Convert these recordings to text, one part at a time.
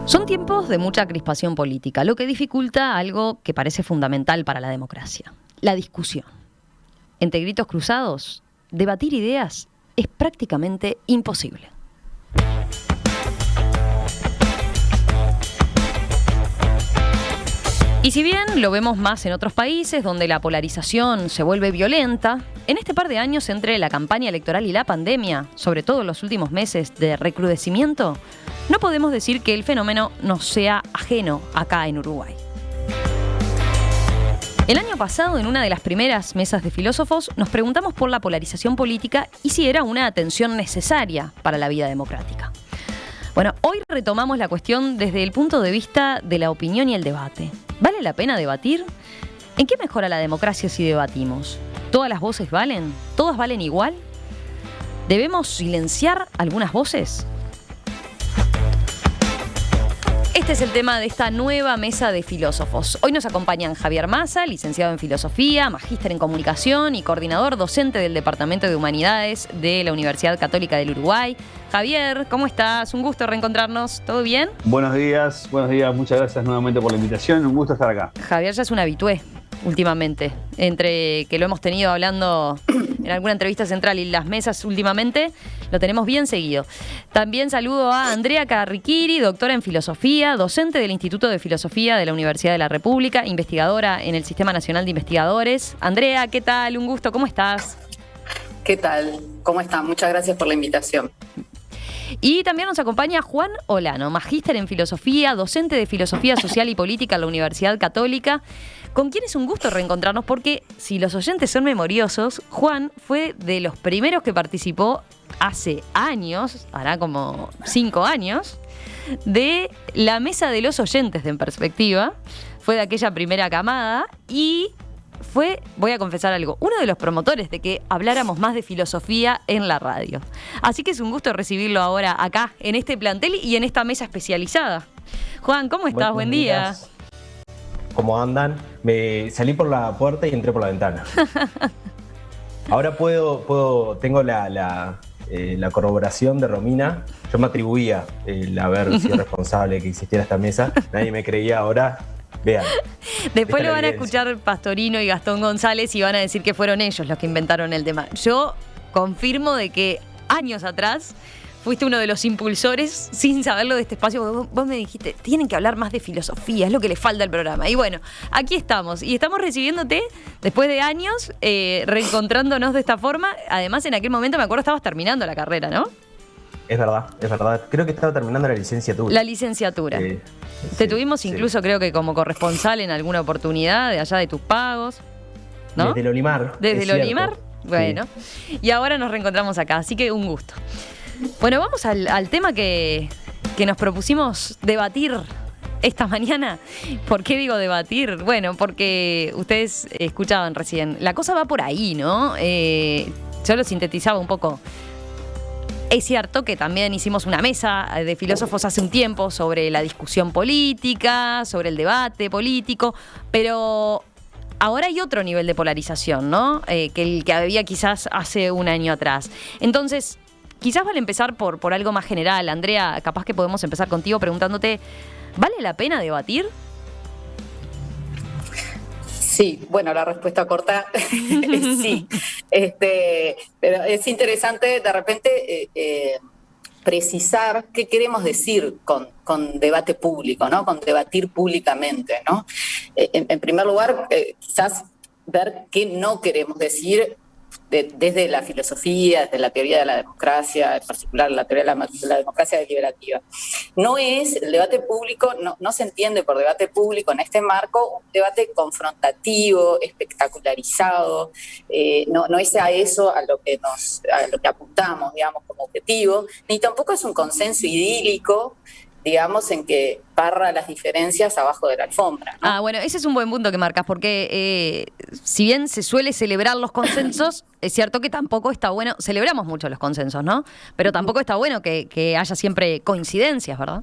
Son tiempos de mucha crispación política, lo que dificulta algo que parece fundamental para la democracia: la discusión. Entre gritos cruzados, debatir ideas es prácticamente imposible. Y si bien lo vemos más en otros países donde la polarización se vuelve violenta, en este par de años entre la campaña electoral y la pandemia, sobre todo en los últimos meses de recrudecimiento, no podemos decir que el fenómeno nos sea ajeno acá en Uruguay. El año pasado, en una de las primeras mesas de filósofos, nos preguntamos por la polarización política y si era una atención necesaria para la vida democrática. Bueno, hoy retomamos la cuestión desde el punto de vista de la opinión y el debate. ¿Vale la pena debatir? ¿En qué mejora la democracia si debatimos? ¿Todas las voces valen? ¿Todas valen igual? ¿Debemos silenciar algunas voces? Este es el tema de esta nueva mesa de filósofos. Hoy nos acompañan Javier Massa, licenciado en Filosofía, magíster en Comunicación y coordinador docente del Departamento de Humanidades de la Universidad Católica del Uruguay. Javier, ¿cómo estás? Un gusto reencontrarnos. ¿Todo bien? Buenos días. Muchas gracias nuevamente por la invitación. Un gusto estar acá. Javier ya es un habitué últimamente, entre que lo hemos tenido hablando en alguna entrevista central y las mesas últimamente, lo tenemos bien seguido. También saludo a Andrea Carriquiri, doctora en Filosofía, docente del Instituto de Filosofía de la Universidad de la República, investigadora en el Sistema Nacional de Investigadores. Andrea, ¿qué tal? Un gusto, ¿cómo estás? ¿Qué tal? ¿Cómo están? Muchas gracias por la invitación. Y también nos acompaña Juan Olano, magíster en Filosofía, docente de Filosofía Social y Política en la Universidad Católica, con quien es un gusto reencontrarnos porque, si los oyentes son memoriosos, Juan fue de los primeros que participó hace años, hará como 5 años, de la Mesa de los Oyentes de En Perspectiva. Fue de aquella primera camada y fue, voy a confesar algo, uno de los promotores de que habláramos más de filosofía en la radio. Así que es un gusto recibirlo ahora acá, en este plantel y en esta mesa especializada. Juan, ¿cómo estás? Buen día. ¿Cómo andan? Me salí por la puerta y entré por la ventana. Ahora tengo la corroboración de Romina. Yo me atribuía el haber sido responsable de que existiera esta mesa. Nadie me creía, ahora vean. Después lo van a escuchar Pastorino y Gastón González y van a decir que fueron ellos los que inventaron el tema. Yo confirmo de que años atrás fuiste uno de los impulsores, sin saberlo, de este espacio. Vos me dijiste, tienen que hablar más de filosofía, es lo que le falta al programa. Y bueno, aquí estamos. Y estamos recibiéndote después de años, reencontrándonos de esta forma. Además, en aquel momento, me acuerdo, estabas terminando la carrera, ¿no? Es verdad. Creo que estaba terminando la licenciatura. La licenciatura. Te tuvimos incluso, creo que como corresponsal en alguna oportunidad de allá de tus pagos, ¿no? Desde el Olimar. Desde el Olimar. Bueno. Sí. Y ahora nos reencontramos acá, así que un gusto. Bueno, vamos al tema que nos propusimos debatir esta mañana. ¿Por qué digo debatir? Bueno, porque ustedes escuchaban recién, la cosa va por ahí, ¿no? Yo lo sintetizaba un poco. Es cierto que también hicimos una mesa de filósofos hace un tiempo sobre la discusión política, sobre el debate político, pero ahora hay otro nivel de polarización, ¿no? Que el que había quizás hace un año atrás. Entonces, quizás vale empezar por algo más general. Andrea, capaz que podemos empezar contigo preguntándote, ¿vale la pena debatir? Sí, bueno, la respuesta corta es sí. Pero es interesante de repente precisar qué queremos decir con debate público, ¿no? Con debatir públicamente, ¿no? En primer lugar, quizás ver qué no queremos decir desde la filosofía, desde la teoría de la democracia, en particular la teoría de la democracia deliberativa. No es el debate público, no se entiende por debate público en este marco un debate confrontativo, espectacularizado, no es a eso a lo que apuntamos, digamos, como objetivo, ni tampoco es un consenso idílico, digamos, en que barra las diferencias abajo de la alfombra, ¿no? Bueno, ese es un buen punto que marcas, porque si bien se suele celebrar los consensos, es cierto que tampoco está bueno, celebramos mucho los consensos, ¿no? Pero tampoco está bueno que haya siempre coincidencias, ¿verdad?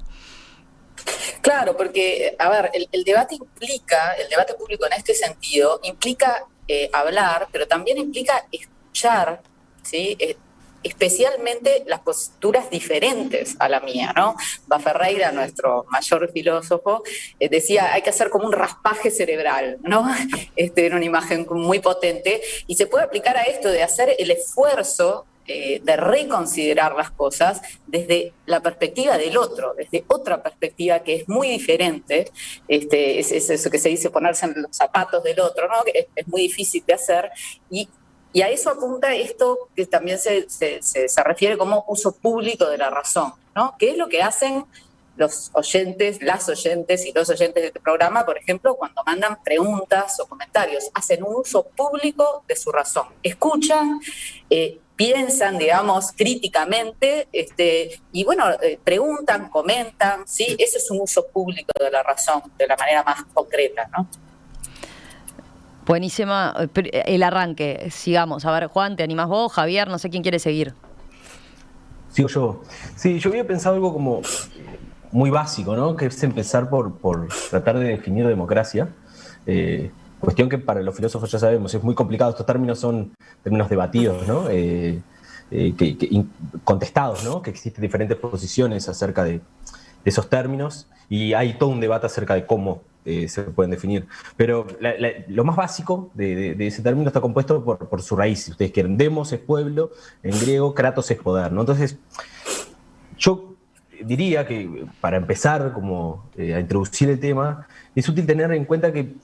Claro, porque, a ver, el debate público en este sentido, implica hablar, pero también implica escuchar, ¿sí? especialmente las posturas diferentes a la mía, ¿no? Ferreira, nuestro mayor filósofo, decía, hay que hacer como un raspaje cerebral, ¿no? Era una imagen muy potente, y se puede aplicar a esto de hacer el esfuerzo de reconsiderar las cosas desde la perspectiva del otro, desde otra perspectiva que es muy diferente. Es eso que se dice ponerse en los zapatos del otro, ¿no? Que es muy difícil de hacer, y a eso apunta esto que también se refiere como uso público de la razón, ¿no? ¿Qué es lo que hacen los oyentes, las oyentes y los oyentes de este programa, por ejemplo, cuando mandan preguntas o comentarios? Hacen un uso público de su razón. Escuchan, piensan, digamos, críticamente, y bueno, preguntan, comentan, ¿sí? Ese es un uso público de la razón, de la manera más concreta, ¿no? Buenísima. El arranque, sigamos. A ver, Juan, ¿te animás vos? Javier, no sé quién quiere seguir. Sigo yo. Sí, yo había pensado algo como muy básico, ¿no? Que es empezar por tratar de definir democracia. Cuestión que para los filósofos ya sabemos, es muy complicado. Estos términos son términos debatidos, ¿no? Contestados, ¿no? Que existen diferentes posiciones acerca de esos términos, y hay todo un debate acerca de cómo se pueden definir. Pero lo más básico de ese término está compuesto por su raíz. Si ustedes quieren, demos es pueblo, en griego kratos es poder, ¿no? Entonces, yo diría que para empezar como a introducir el tema, es útil tener en cuenta que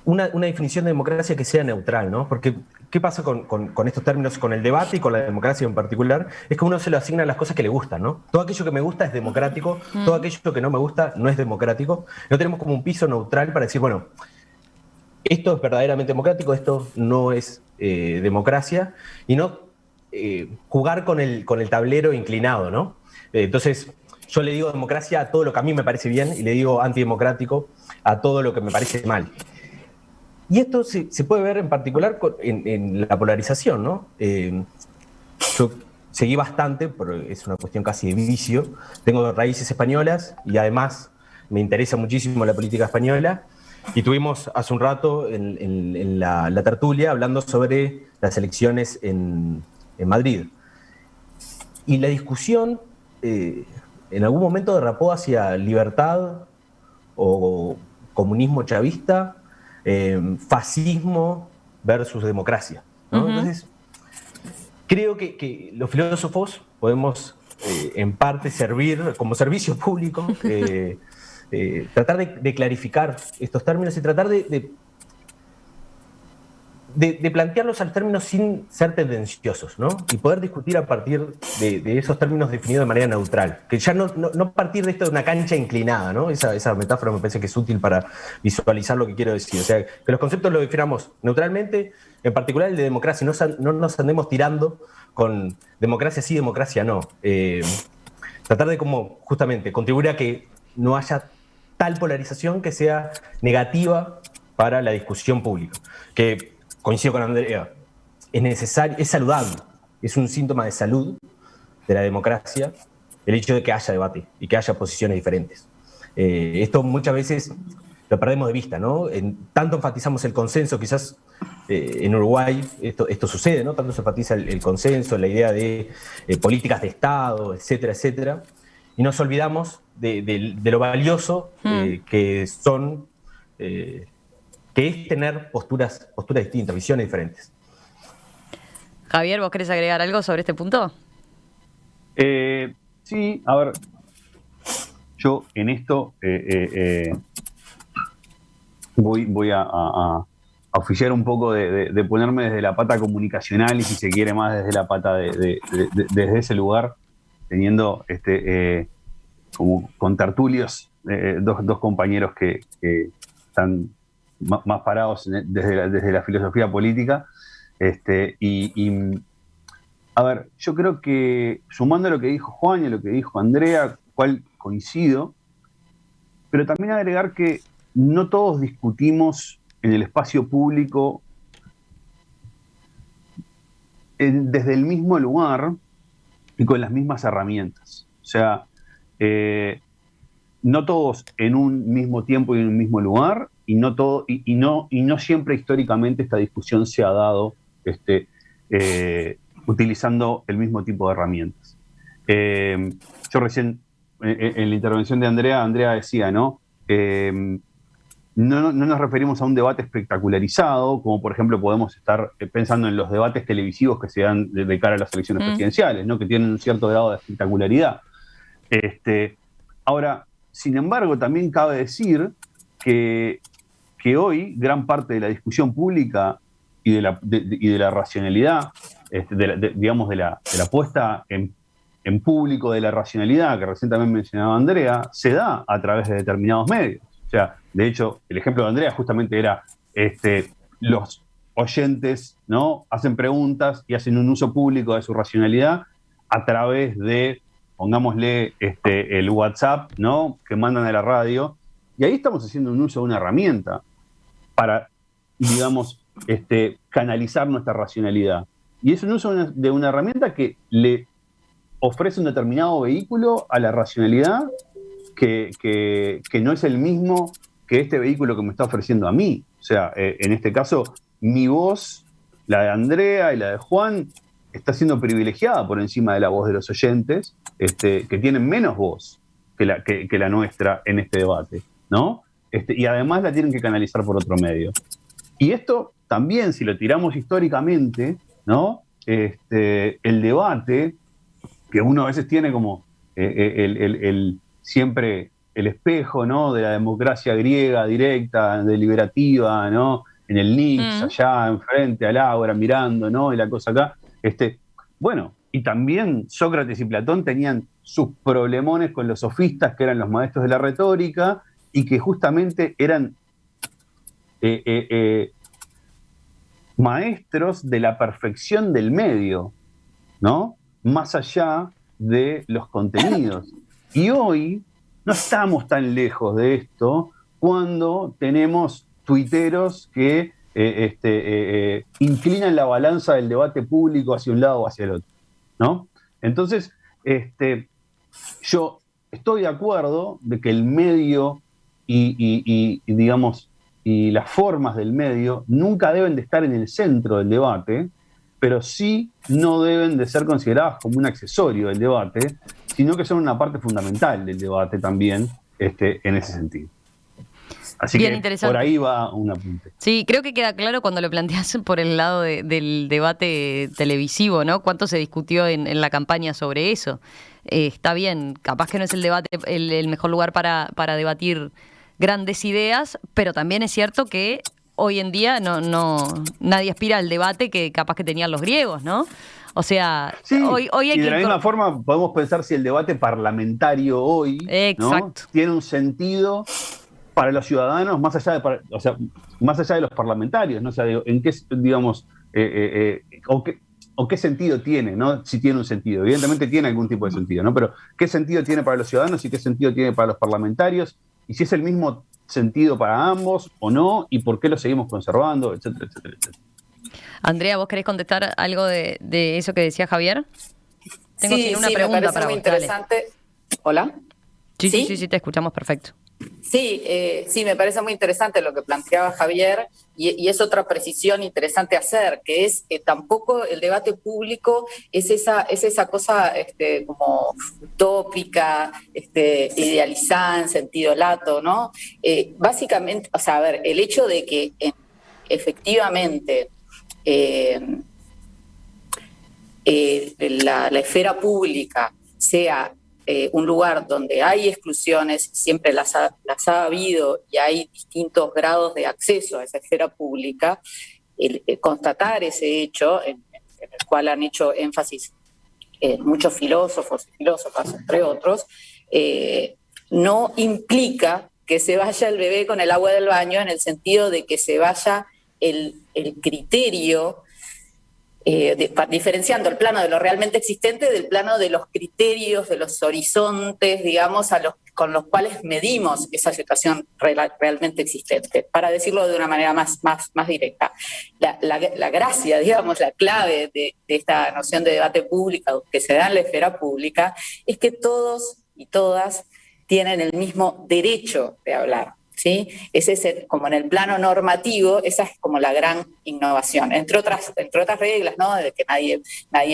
una definición de democracia que sea neutral, ¿no? Porque ¿qué pasa con estos términos, con el debate y con la democracia en particular? Es que uno se le asigna las cosas que le gustan, ¿no? Todo aquello que me gusta es democrático, todo aquello que no me gusta no es democrático. No tenemos como un piso neutral para decir, bueno, esto es verdaderamente democrático, esto no es democracia, y no jugar con el tablero inclinado, ¿no? Entonces, yo le digo democracia a todo lo que a mí me parece bien y le digo antidemocrático a todo lo que me parece mal. Y esto se puede ver en particular en la polarización, ¿no? Yo seguí bastante, pero es una cuestión casi de vicio. Tengo raíces españolas y además me interesa muchísimo la política española. Y tuvimos hace un rato en la tertulia hablando sobre las elecciones en Madrid. Y la discusión en algún momento derrapó hacia libertad o comunismo chavista, fascismo versus democracia, ¿no? Entonces, creo que los filósofos podemos en parte servir como servicio público, tratar de clarificar estos términos y tratar de plantearlos al término sin ser tendenciosos, ¿no? Y poder discutir a partir de esos términos definidos de manera neutral. Que ya no partir de esto de una cancha inclinada, ¿no? Esa metáfora me parece que es útil para visualizar lo que quiero decir. O sea, que los conceptos los definamos neutralmente, en particular el de democracia. No nos andemos tirando con democracia sí, democracia no. Tratar de como justamente contribuir a que no haya tal polarización que sea negativa para la discusión pública. Que coincido con Andrea, es necesario, es saludable, es un síntoma de salud de la democracia el hecho de que haya debate y que haya posiciones diferentes. Esto muchas veces lo perdemos de vista, ¿no? Tanto enfatizamos el consenso, quizás en Uruguay esto sucede, ¿no? Tanto se enfatiza el consenso, la idea de políticas de Estado, etcétera, etcétera, y nos olvidamos de lo valioso que son... que es tener posturas distintas, visiones diferentes. Javier, ¿vos querés agregar algo sobre este punto? Sí, a ver, yo en esto voy a oficiar un poco de ponerme desde la pata comunicacional y si se quiere más desde la pata desde ese lugar, teniendo como con tertulios dos compañeros que están más parados desde la filosofía política. A ver, yo creo que sumando a lo que dijo Juan y a lo que dijo Andrea, cual coincido, pero también agregar que no todos discutimos en el espacio público desde el mismo lugar y con las mismas herramientas. O sea, no todos en un mismo tiempo y en un mismo lugar, y no siempre históricamente esta discusión se ha dado utilizando el mismo tipo de herramientas. Yo recién, en la intervención de Andrea decía, ¿no? No nos referimos a un debate espectacularizado, como por ejemplo podemos estar pensando en los debates televisivos que se dan de cara a las elecciones presidenciales, ¿no? Que tienen un cierto grado de espectacularidad. Ahora, sin embargo, también cabe decir que hoy gran parte de la discusión pública y de la racionalidad, digamos, de la puesta en público de la racionalidad, que recién también mencionaba Andrea, se da a través de determinados medios. O sea, de hecho, el ejemplo de Andrea justamente era los oyentes, ¿no? Hacen preguntas y hacen un uso público de su racionalidad a través de, pongámosle, el WhatsApp, ¿no? Que mandan a la radio. Y ahí estamos haciendo un uso de una herramienta para, digamos, canalizar nuestra racionalidad. Y es un uso de una herramienta que le ofrece un determinado vehículo a la racionalidad que no es el mismo que este vehículo que me está ofreciendo a mí. O sea, en este caso, mi voz, la de Andrea y la de Juan, está siendo privilegiada por encima de la voz de los oyentes, que tienen menos voz que la nuestra en este debate, ¿no? Y además la tienen que canalizar por otro medio. Y esto también, si lo tiramos históricamente, ¿no? El debate, que uno a veces tiene como siempre el espejo, ¿no? De la democracia griega directa, deliberativa, ¿no? En el Nix, allá enfrente, al ágora, mirando, ¿no? Y la cosa acá. Bueno, y también Sócrates y Platón tenían sus problemones con los sofistas, que eran los maestros de la retórica, y que justamente eran maestros de la perfección del medio, ¿no? Más allá de los contenidos. Y hoy no estamos tan lejos de esto cuando tenemos tuiteros que inclinan la balanza del debate público hacia un lado o hacia el otro, ¿no? Entonces, yo estoy de acuerdo de que el medio y digamos, y las formas del medio nunca deben de estar en el centro del debate, pero sí no deben de ser consideradas como un accesorio del debate, sino que son una parte fundamental del debate también, en ese sentido. Así bien, que interesante. Por ahí va un apunte. Sí, creo que queda claro cuando lo planteas por el lado del debate televisivo, ¿no? ¿Cuánto se discutió en la campaña sobre eso? Está bien, capaz que no es el debate el mejor lugar para debatir grandes ideas, pero también es cierto que hoy en día nadie aspira al debate que capaz que tenían los griegos, ¿no? O sea, sí, hoy hay y de que... la misma forma podemos pensar si el debate parlamentario hoy, ¿no? Tiene un sentido para los ciudadanos más allá más allá de los parlamentarios, ¿no? O sea, en qué, digamos, o qué sentido tiene, ¿no? Si tiene un sentido. Evidentemente tiene algún tipo de sentido, ¿no? Pero ¿qué sentido tiene para los ciudadanos y qué sentido tiene para los parlamentarios? Y si es el mismo sentido para ambos o no, y por qué lo seguimos conservando, etcétera, etcétera, etcétera. Andrea, ¿vos querés contestar algo de eso que decía Javier? Tengo una pregunta me parece para muy vos. Dale. interesante. ¿Hola? Sí, te escuchamos perfecto. Sí, me parece muy interesante lo que planteaba Javier y es otra precisión interesante hacer, que es tampoco el debate público es esa cosa como utópica, idealizada en sentido lato, ¿no? Básicamente, o sea, a ver, el hecho de que efectivamente la esfera pública sea un lugar donde hay exclusiones, siempre las ha habido y hay distintos grados de acceso a esa esfera pública, constatar ese hecho, en el cual han hecho énfasis muchos filósofos y filósofas, entre otros, no implica que se vaya el bebé con el agua del baño en el sentido de que se vaya el criterio, diferenciando el plano de lo realmente existente del plano de los criterios, de los horizontes, digamos, con los cuales medimos esa situación realmente existente, para decirlo de una manera más directa. La gracia, digamos, la clave de esta noción de debate público que se da en la esfera pública es que todos y todas tienen el mismo derecho de hablar. ¿sí? Ese es como en el plano normativo, esa es como la gran innovación, entre otras reglas, ¿no? De que nadie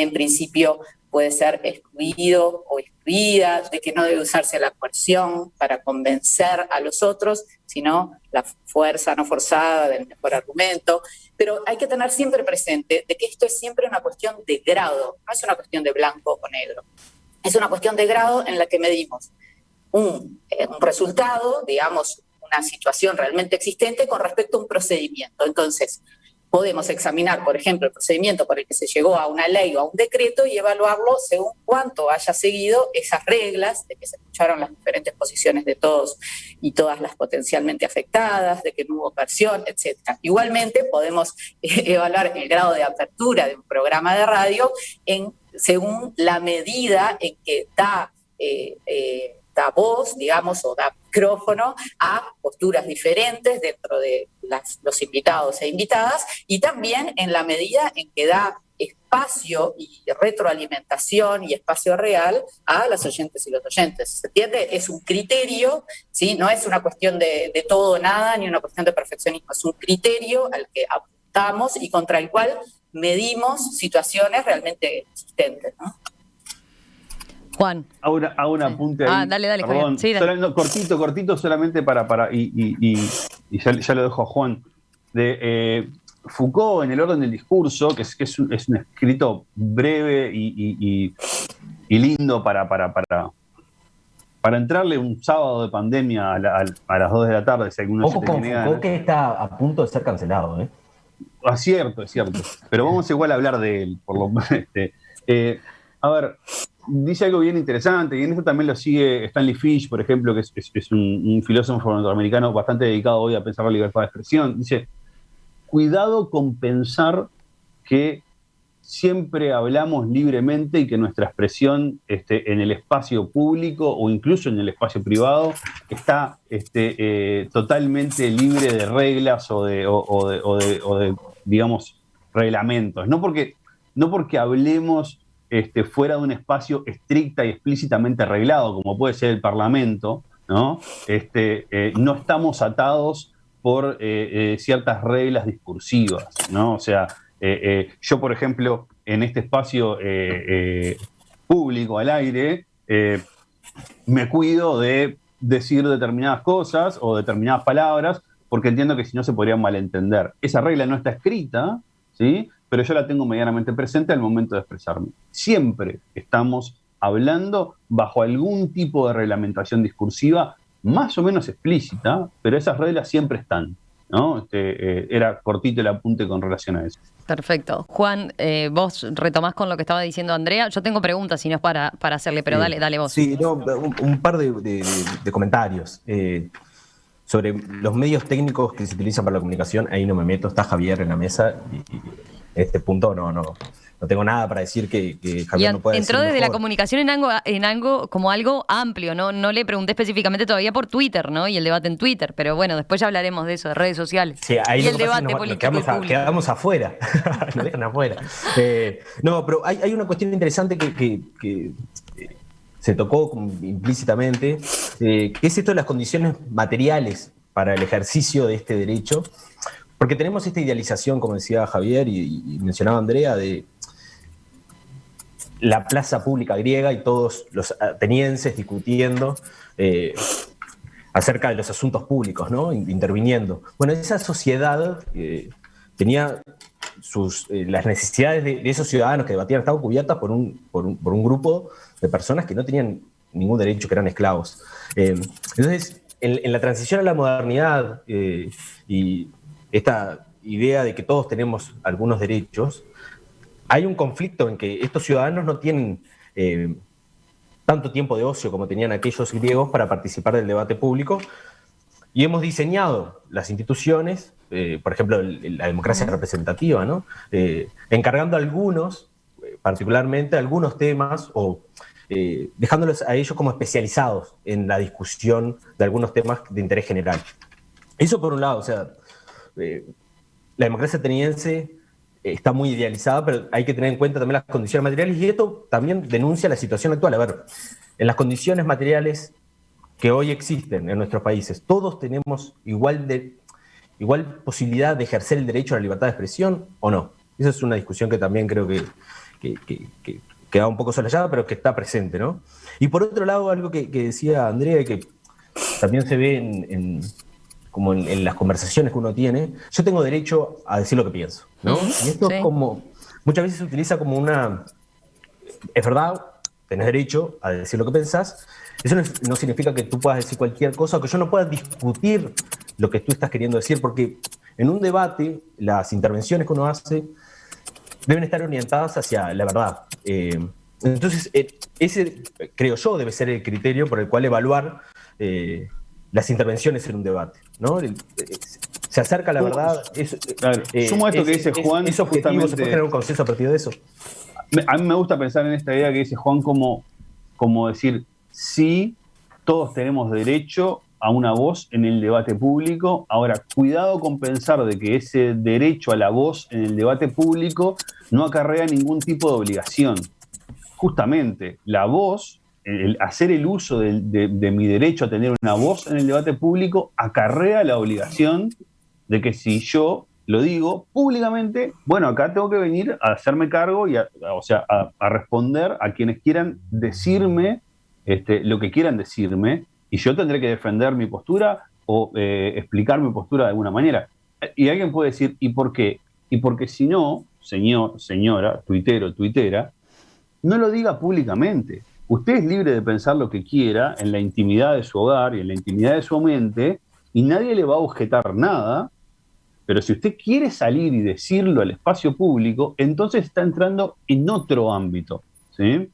en principio puede ser excluido o excluida, de que no debe usarse la coerción para convencer a los otros, sino la fuerza no forzada del mejor argumento. Pero hay que tener siempre presente de que esto es siempre una cuestión de grado, no es una cuestión de blanco o negro. Es una cuestión de grado en la que medimos un resultado, digamos, una situación realmente existente con respecto a un procedimiento. Entonces, podemos examinar, por ejemplo, el procedimiento por el que se llegó a una ley o a un decreto y evaluarlo según cuánto haya seguido esas reglas, de que se escucharon las diferentes posiciones de todos y todas las potencialmente afectadas, de que no hubo coerción, etc. Igualmente, podemos evaluar el grado de apertura de un programa de radio según la medida en que da voz, digamos, o da micrófono a posturas diferentes dentro de los invitados e invitadas, y también en la medida en que da espacio y retroalimentación y espacio real a las oyentes y los oyentes. ¿Se entiende? Es un criterio, ¿sí? No es una cuestión de todo o nada, ni una cuestión de perfeccionismo, es un criterio al que apuntamos y contra el cual medimos situaciones realmente existentes, ¿no? Juan. Ahora un apunte ahí. Dale, perdón, Javier. Sí, dale. No, cortito, solamente y ya lo dejo a Juan. De Foucault, en el orden del discurso, que es un escrito breve y lindo para entrarle un sábado de pandemia a las 2 de la tarde, si alguno Ojo con Foucault, que está a punto de ser cancelado, ¿eh? Es cierto. Pero vamos igual a hablar de él, por lo menos. A ver, dice algo bien interesante, y en esto también lo sigue Stanley Fish, por ejemplo, que es un filósofo norteamericano bastante dedicado hoy a pensar la libertad de expresión. Dice, cuidado con pensar que siempre hablamos libremente y que nuestra expresión en el espacio público o incluso en el espacio privado está totalmente libre de reglas o de digamos, reglamentos. No porque hablemos fuera de un espacio estricta y explícitamente reglado, como puede ser el Parlamento, ¿no? No estamos atados por ciertas reglas discursivas, ¿no? O sea, yo, por ejemplo, en este espacio público, al aire, me cuido de decir determinadas cosas o determinadas palabras, porque entiendo que si no se podrían malentender. Esa regla no está escrita, ¿sí? Pero yo la tengo medianamente presente al momento de expresarme. Siempre estamos hablando bajo algún tipo de reglamentación discursiva más o menos explícita, pero esas reglas siempre están, ¿no? Era cortito el apunte con relación a eso. Perfecto. Juan, vos retomás con lo que estaba diciendo Andrea. Yo tengo preguntas, si no es para hacerle, pero dale vos. Sí, no, un par de comentarios. Sobre los medios técnicos que se utilizan para la comunicación, ahí no me meto, está Javier en la mesa y en este punto no tengo nada para decir que Javier no puede decir. Entró desde mejor. la comunicación en algo como algo amplio, no le pregunté específicamente todavía por Twitter, ¿no? Y el debate en Twitter, pero bueno, después ya hablaremos de eso, de redes sociales. Sí, ahí y el debate político. Quedamos afuera, nos dejan afuera. No, pero hay una cuestión interesante que se tocó implícitamente, que es esto de las condiciones materiales para el ejercicio de este derecho, porque tenemos esta idealización, como decía Javier y mencionaba Andrea, de la plaza pública griega y todos los atenienses discutiendo acerca de los asuntos públicos, ¿no? Interviniendo. Bueno, esa sociedad tenía las necesidades de esos ciudadanos que debatían estaban cubiertas por un grupo de personas que no tenían ningún derecho, que eran esclavos. Entonces, en la transición a la modernidad y esta idea de que todos tenemos algunos derechos, hay un conflicto en que estos ciudadanos no tienen tanto tiempo de ocio como tenían aquellos griegos para participar del debate público, y hemos diseñado las instituciones, por ejemplo, la democracia representativa, ¿no? Encargando a algunos, particularmente algunos temas, o dejándolos a ellos como especializados en la discusión de algunos temas de interés general. Eso por un lado, o sea, la democracia ateniense está muy idealizada, pero hay que tener en cuenta también las condiciones materiales, y esto también denuncia la situación actual. A ver, en las condiciones materiales que hoy existen en nuestros países, ¿todos tenemos igual posibilidad de ejercer el derecho a la libertad de expresión o no? Esa es una discusión que también creo que queda un poco soslayada, pero que está presente, ¿no? Y por otro lado, algo que decía Andrea, que también se ve como en las conversaciones que uno tiene, yo tengo derecho a decir lo que pienso, ¿no? Y esto Sí. es como, muchas veces se utiliza como es verdad, tenés derecho a decir lo que pensás. Eso no significa que tú puedas decir cualquier cosa o que yo no pueda discutir lo que tú estás queriendo decir, porque en un debate las intervenciones que uno hace deben estar orientadas hacia la verdad. Entonces, ese, creo yo, debe ser el criterio por el cual evaluar las intervenciones en un debate, ¿no? Se acerca a la verdad, Claro. Sumo a esto que dice Juan, es objetivo, se puede generar un consenso a partir de eso. A mí me gusta pensar en esta idea que dice Juan como decir, sí, todos tenemos derecho a una voz en el debate público. Ahora, cuidado con pensar de que ese derecho a la voz en el debate público no acarrea ningún tipo de obligación. Justamente, la voz, el hacer el uso de mi derecho a tener una voz en el debate público acarrea la obligación de que si yo lo digo públicamente, bueno, acá tengo que venir a hacerme cargo y a responder a quienes quieran decirme lo que quieran decirme, y yo tendré que defender mi postura o explicar mi postura de alguna manera. Y alguien puede decir, ¿y por qué? Y porque si no, señora, tuitero, tuitera, no lo diga públicamente. Usted es libre de pensar lo que quiera en la intimidad de su hogar y en la intimidad de su mente, y nadie le va a objetar nada. Pero si usted quiere salir y decirlo al espacio público, entonces está entrando en otro ámbito, ¿sí?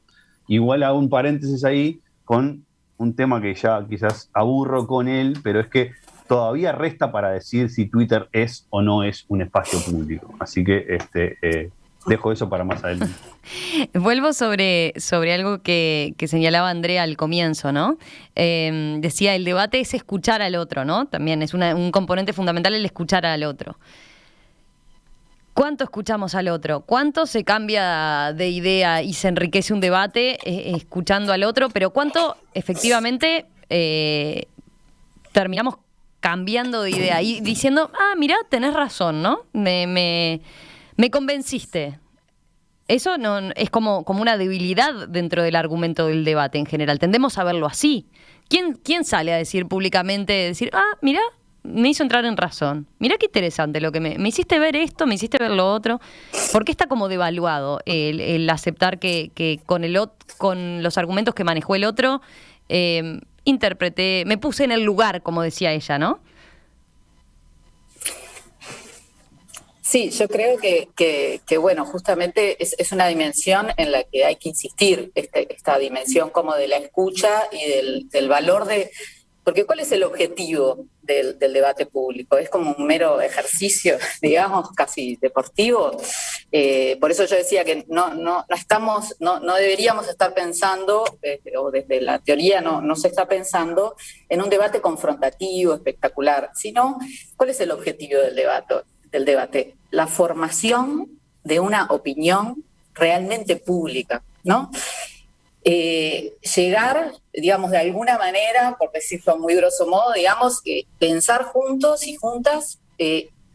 Igual hago un paréntesis ahí con un tema que ya quizás aburro con él, pero es que todavía resta para decir si Twitter es o no es un espacio público. Así que dejo eso para más adelante. Vuelvo sobre algo que señalaba Andrea al comienzo, ¿no? Decía, el debate es escuchar al otro, ¿no? También es un componente fundamental el escuchar al otro. ¿Cuánto escuchamos al otro? ¿Cuánto se cambia de idea y se enriquece un debate escuchando al otro? Pero ¿cuánto efectivamente terminamos cambiando de idea y diciendo, mirá, tenés razón, ¿no? Me convenciste? Eso no es como una debilidad dentro del argumento del debate en general. Tendemos a verlo así. ¿Quién sale a decir públicamente, mirá, me hizo entrar en razón? Mirá qué interesante lo que me hiciste ver esto, me hiciste ver lo otro. ¿Por qué está como devaluado el aceptar que con los argumentos que manejó el otro interpreté, me puse en el lugar, como decía ella, ¿no? Sí, yo creo que bueno, justamente es una dimensión en la que hay que insistir, esta dimensión como de la escucha y del valor de... Porque ¿cuál es el objetivo del debate público? Es como un mero ejercicio, digamos, casi deportivo. Por eso yo decía que no deberíamos estar pensando, o desde la teoría no se está pensando en un debate confrontativo, espectacular, sino ¿cuál es el objetivo del debate? La formación de una opinión realmente pública, ¿no? Llegar, digamos, de alguna manera, por decirlo muy grosso modo, digamos, pensar juntos y juntas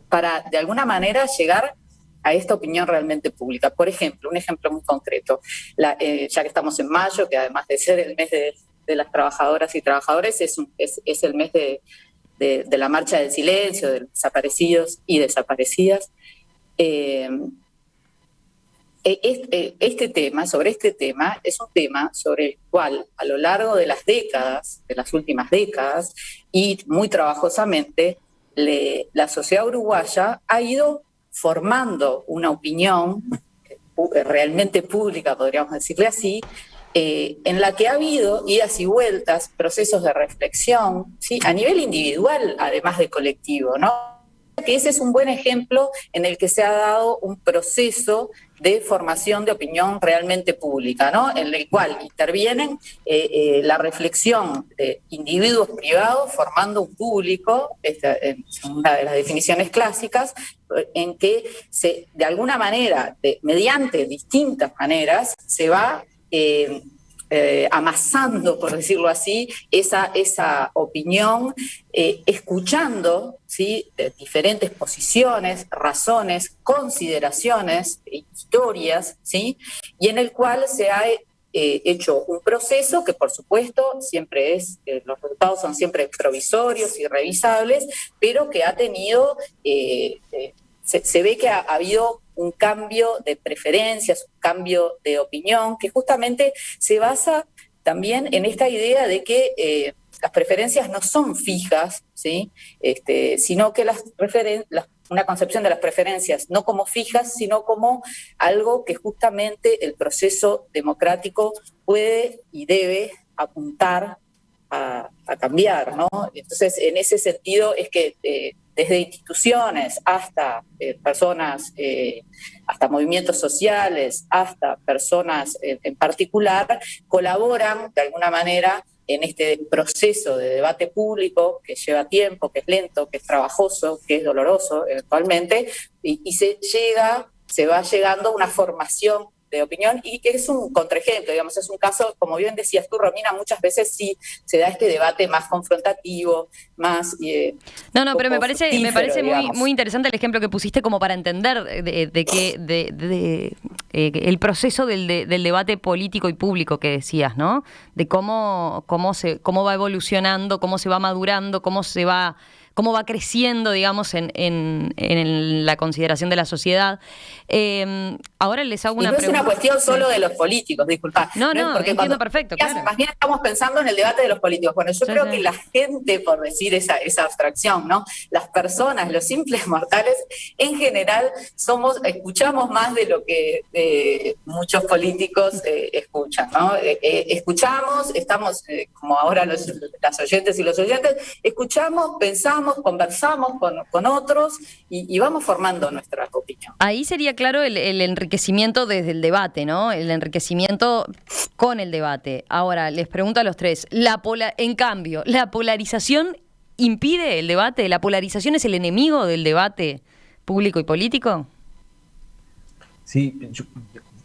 para, de alguna manera, llegar a esta opinión realmente pública. Por ejemplo, un ejemplo muy concreto, ya que estamos en mayo, que además de ser el mes de las trabajadoras y trabajadores, es el mes de la marcha del silencio, de los desaparecidos y desaparecidas. Este tema es un tema sobre el cual a lo largo de las últimas décadas, y muy trabajosamente, la sociedad uruguaya ha ido formando una opinión realmente pública, podríamos decirle así, en la que ha habido idas y vueltas, procesos de reflexión, ¿sí? A nivel individual, además de colectivo, ¿no? Que ese es un buen ejemplo en el que se ha dado un proceso de formación de opinión realmente pública, ¿no? En el cual intervienen la reflexión de individuos privados formando un público, esta es una de las definiciones clásicas, en que de alguna manera, mediante distintas maneras, se va amasando, por decirlo así, esa opinión, escuchando, ¿sí?, de diferentes posiciones, razones, consideraciones, historias, ¿sí?, y en el cual se ha hecho un proceso que, por supuesto, siempre los resultados son siempre provisorios y revisables, pero que ha tenido, se ve que ha habido un cambio de preferencias, un cambio de opinión, que justamente se basa también en esta idea de que las preferencias no son fijas, ¿sí?, sino que una concepción de las preferencias no como fijas, sino como algo que justamente el proceso democrático puede y debe apuntar a cambiar, ¿no? Entonces, en ese sentido es que desde instituciones hasta personas, hasta movimientos sociales, hasta personas en particular, colaboran de alguna manera en este proceso de debate público que lleva tiempo, que es lento, que es trabajoso, que es doloroso eventualmente, y se va llegando a una formación de opinión, y que es un contraejemplo, digamos, es un caso, como bien decías tú, Romina, muchas veces sí se da este debate más confrontativo, más no, pero me parece digamos, muy interesante el ejemplo que pusiste como para entender el proceso del debate político y público que decías, ¿no? De cómo va evolucionando, cómo se va madurando, cómo va creciendo, digamos, en la consideración de la sociedad. Ahora les hago una pregunta. Y no es una cuestión solo de los políticos, disculpa. No, porque entiendo perfecto, claro. Más bien estamos pensando en el debate de los políticos. Bueno, yo creo sí. que la gente, por decir esa abstracción, ¿no?, las personas, los simples mortales, en general escuchamos más de lo que muchos políticos escuchan, ¿no? Estamos, como ahora las oyentes y los oyentes, escuchamos, pensamos, conversamos con otros y vamos formando nuestra opinión. Ahí sería claro el enriquecimiento desde el debate, ¿no? El enriquecimiento con el debate. Ahora, les pregunto a los tres, en cambio, ¿la polarización impide el debate? ¿La polarización es el enemigo del debate público y político? Sí, yo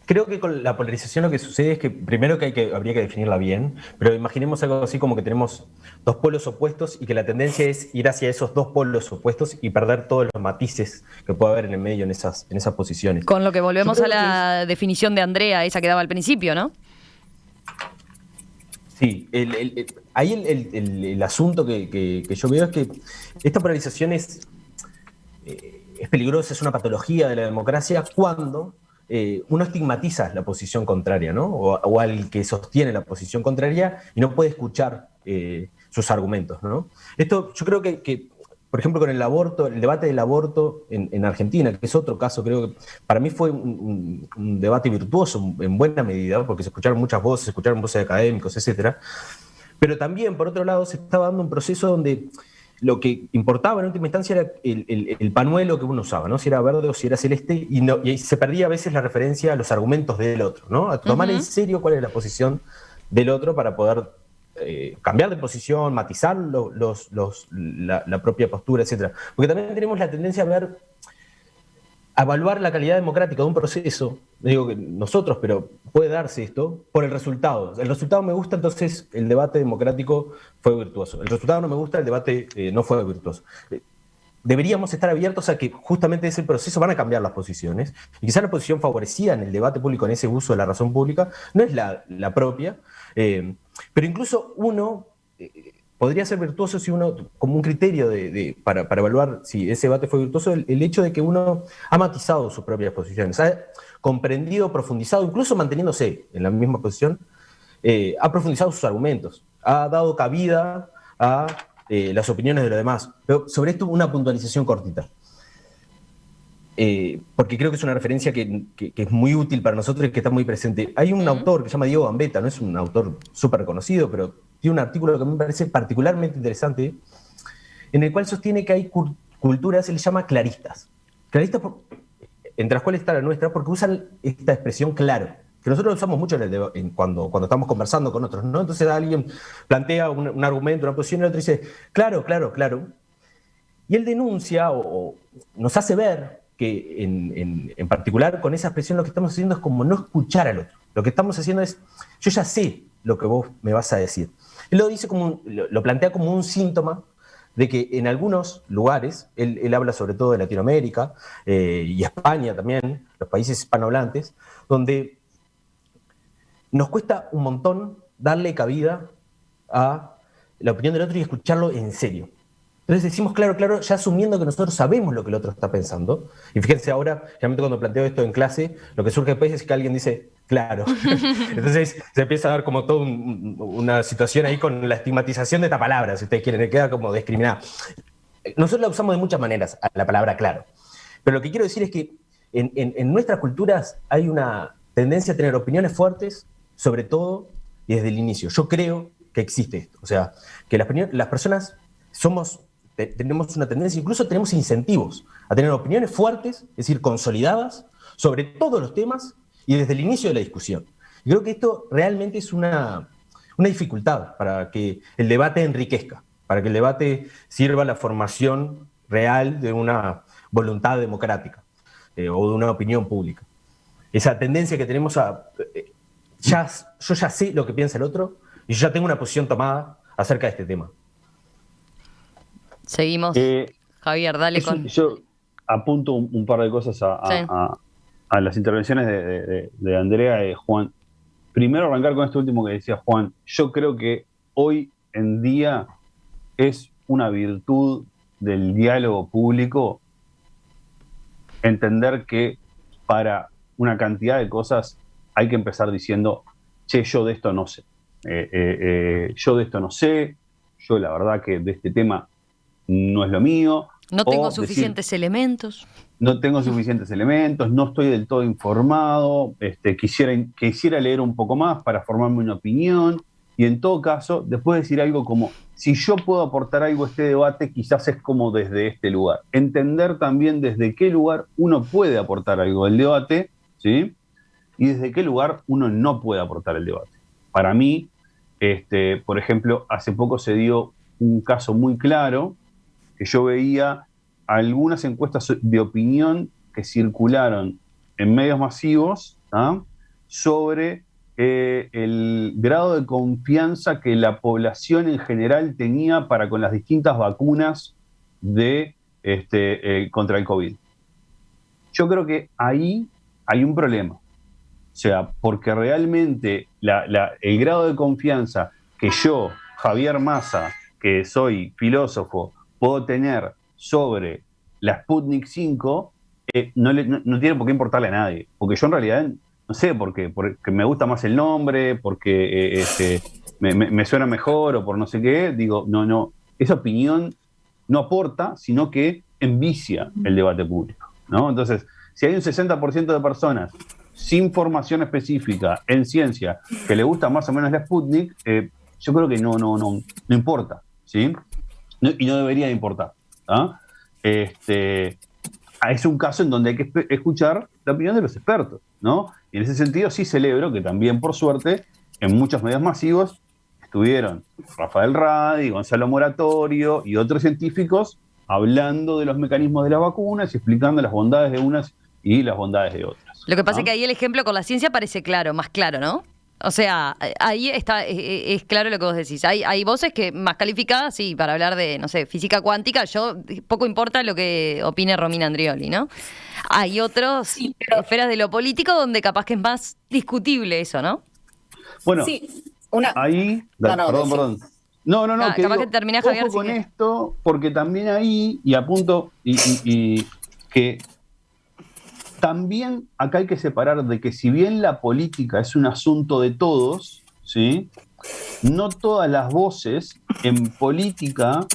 creo que con la polarización lo que sucede es que primero habría que definirla bien, pero imaginemos algo así como que tenemos dos polos opuestos y que la tendencia es ir hacia esos dos polos opuestos y perder todos los matices que puede haber en el medio en esas posiciones. Con lo que volvemos a la definición de Andrea, esa que daba al principio, ¿no? Sí, ahí el asunto que yo veo es que esta polarización es peligrosa, es una patología de la democracia cuando uno estigmatiza la posición contraria, ¿no? O al que sostiene la posición contraria y no puede escuchar sus argumentos, ¿no? Esto yo creo que, por ejemplo, con el debate del aborto en Argentina, que es otro caso, creo que para mí fue un debate virtuoso en buena medida, porque se escucharon muchas voces, se escucharon voces de académicos, etcétera. Pero también, por otro lado, se estaba dando un proceso donde lo que importaba en última instancia era el pañuelo que uno usaba, ¿no? Si era verde o si era celeste, y se perdía a veces la referencia a los argumentos del otro, ¿no? A tomar en serio cuál es la posición del otro para poder cambiar de posición, matizar la propia postura, etcétera. Porque también tenemos la tendencia a evaluar la calidad democrática de un proceso, no digo que nosotros, pero puede darse esto, por el resultado. El resultado me gusta, entonces el debate democrático fue virtuoso. El resultado no me gusta, el debate no fue virtuoso. Deberíamos estar abiertos a que justamente ese proceso van a cambiar las posiciones, y quizás la posición favorecida en el debate público, en ese uso de la razón pública, no es la propia, pero incluso uno podría ser virtuoso si uno, como un criterio para evaluar si ese debate fue virtuoso, el hecho de que uno ha matizado sus propias posiciones, ha comprendido, profundizado, incluso manteniéndose en la misma posición, ha profundizado sus argumentos, ha dado cabida a las opiniones de los demás. Pero sobre esto una puntualización cortita. Porque creo que es una referencia que es muy útil para nosotros y que está muy presente. Hay un autor que se llama Diego Gambetta, no es un autor súper reconocido, pero tiene un artículo que me parece particularmente interesante, en el cual sostiene que hay culturas, se les llama claristas. Claristas, entre las cuales está la nuestra, porque usan esta expresión claro, que nosotros usamos mucho cuando estamos conversando con otros, ¿no? Entonces alguien plantea un argumento, una posición, y el otro dice, claro, claro, claro. Y él denuncia o nos hace ver que en particular con esa expresión lo que estamos haciendo es como no escuchar al otro. Lo que estamos haciendo es, yo ya sé lo que vos me vas a decir. Él lo dice lo plantea como un síntoma de que en algunos lugares, él habla sobre todo de Latinoamérica y España también, los países hispanohablantes, donde nos cuesta un montón darle cabida a la opinión del otro y escucharlo en serio. Entonces decimos claro, ya asumiendo que nosotros sabemos lo que el otro está pensando. Y fíjense ahora, realmente cuando planteo esto en clase, lo que surge después es que alguien dice, claro. Entonces se empieza a dar como toda una situación ahí con la estigmatización de esta palabra, si ustedes quieren, queda como discriminada. Nosotros la usamos de muchas maneras, a la palabra claro. Pero lo que quiero decir es que en nuestras culturas hay una tendencia a tener opiniones fuertes, sobre todo y desde el inicio. Yo creo que existe esto. O sea, que las personas tenemos una tendencia, incluso tenemos incentivos a tener opiniones fuertes, es decir, consolidadas, sobre todos los temas y desde el inicio de la discusión. Y creo que esto realmente es una dificultad para que el debate enriquezca, para que el debate sirva a la formación real de una voluntad democrática o de una opinión pública. Esa tendencia que tenemos yo ya sé lo que piensa el otro y yo ya tengo una posición tomada acerca de este tema. Seguimos. Javier, dale con... Yo apunto un par de cosas a las intervenciones de Andrea y Juan. Primero arrancar con esto último que decía Juan. Yo creo que hoy en día es una virtud del diálogo público entender que para una cantidad de cosas hay que empezar diciendo, che, yo de esto no sé. Yo de esto no sé. Yo la verdad que de este tema no es lo mío. No tengo suficientes elementos. No tengo suficientes elementos, no estoy del todo informado, quisiera leer un poco más para formarme una opinión, y en todo caso, después decir algo como, si yo puedo aportar algo a este debate, quizás es como desde este lugar. Entender también desde qué lugar uno puede aportar algo al debate, ¿sí? Y desde qué lugar uno no puede aportar el debate. Para mí, por ejemplo, hace poco se dio un caso muy claro, que yo veía algunas encuestas de opinión que circularon en medios masivos sobre el grado de confianza que la población en general tenía para con las distintas vacunas contra el COVID. Yo creo que ahí hay un problema. O sea, porque realmente el grado de confianza que yo, Javier Massa, que soy filósofo, puedo tener sobre la Sputnik 5, no tiene por qué importarle a nadie. Porque yo en realidad, no sé por qué, porque me gusta más el nombre, porque me suena mejor o por no sé qué, digo, no, esa opinión no aporta, sino que envicia el debate público, ¿no? Entonces, si hay un 60% de personas sin formación específica en ciencia que le gusta más o menos la Sputnik, yo creo que no importa, ¿sí? Y no debería importar. Es un caso en donde hay que escuchar la opinión de los expertos, ¿no? Y en ese sentido sí celebro que también, por suerte, en muchos medios masivos estuvieron Rafael Radi, Gonzalo Moratorio y otros científicos hablando de los mecanismos de las vacunas y explicando las bondades de unas y las bondades de otras. Lo que pasa es que ahí el ejemplo con la ciencia parece claro, más claro, ¿no? O sea, ahí está, es claro lo que vos decís. Hay voces que más calificadas, sí, para hablar de, no sé, física cuántica, poco importa lo que opine Romina Andrioli, ¿no? Hay otros esferas de lo político donde capaz que es más discutible eso, ¿no? Bueno, ahí... Perdón. No, capaz que terminás, Javier. Ojo con esto, porque también ahí, y apunto, y que... También acá hay que separar de que si bien la política es un asunto de todos, ¿sí? No todas las voces en política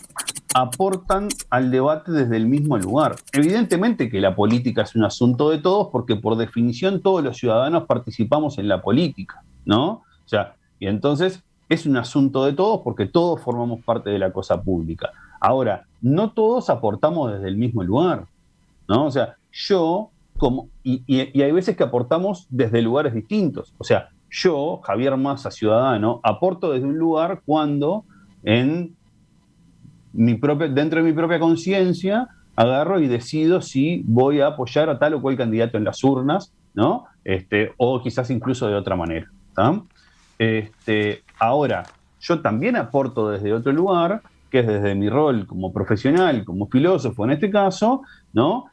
aportan al debate desde el mismo lugar. Evidentemente que la política es un asunto de todos porque por definición todos los ciudadanos participamos en la política, ¿no? O sea, y entonces es un asunto de todos porque todos formamos parte de la cosa pública. Ahora, no todos aportamos desde el mismo lugar, ¿no? O sea, y hay veces que aportamos desde lugares distintos. O sea, yo, Javier Massa, ciudadano, aporto desde un lugar cuando dentro de mi propia conciencia agarro y decido si voy a apoyar a tal o cual candidato en las urnas, ¿no? O quizás incluso de otra manera, ¿tá? Ahora, yo también aporto desde otro lugar, que es desde mi rol como profesional, como filósofo en este caso, ¿no?